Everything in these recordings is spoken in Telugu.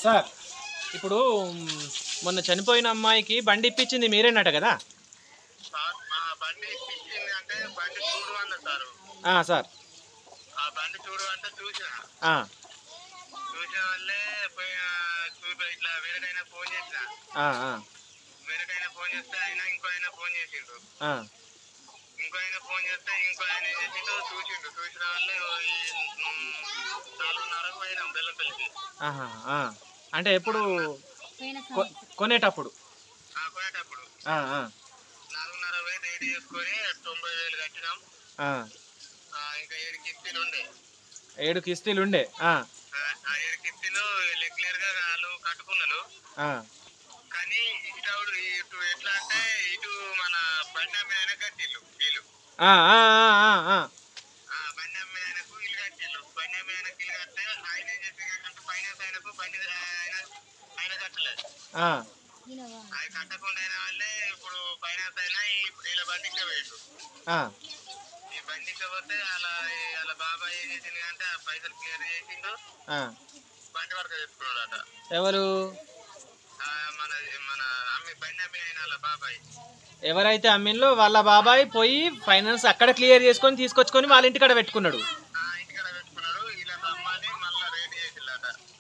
సార్ ఇప్పుడు మొన్న చనిపోయిన అమ్మాయికి బండి ఇప్పించింది మీరేనట కదా? సార్ అంటే ఎప్పుడు కొనేటప్పుడు 7 కిస్తీలు ఉండే. ఎవరు ఎవరైతే అమ్మిన్లో వాళ్ళ బాబాయ్ పోయి ఫైనాన్స్ అక్కడ క్లియర్ చేసుకొని తీసుకొచ్చుకొని వాళ్ళ ఇంటికాడ పెట్టుకున్నాడు.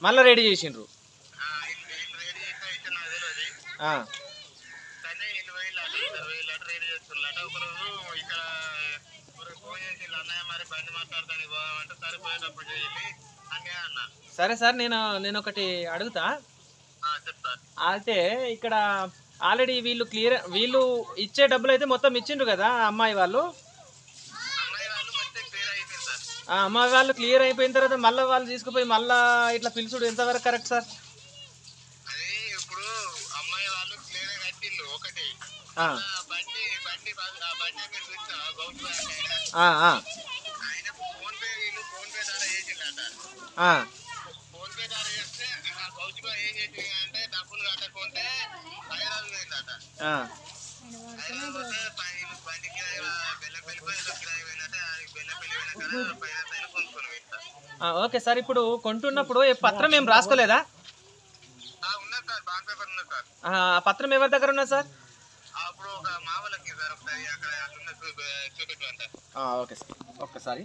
మళ్ళీ రెడీ చేసిండ్రు. సరే సార్, నేను ఒకటి అడుగుతా. అయితే ఇక్కడ ఆల్రెడీ వీళ్ళు ఇచ్చే డబ్బులు అయితే మొత్తం ఇచ్చిండ్రు కదా అమ్మాయి వాళ్ళు. అమ్మాయి వాళ్ళు క్లియర్ అయిపోయిన తర్వాత మళ్ళీ వాళ్ళు తీసుకుపోయి మళ్ళీ ఇట్లా పిలుచుడు ఎంతవరకు కరెక్ట్ సార్? ఓకే సార్, ఇప్పుడు కొంటున్నప్పుడు పత్రం ఏం రాసుకోలేదా? పత్రం ఎవరి దగ్గర ఉన్నా సార్? ఓకే సార్, ఒక్కసారి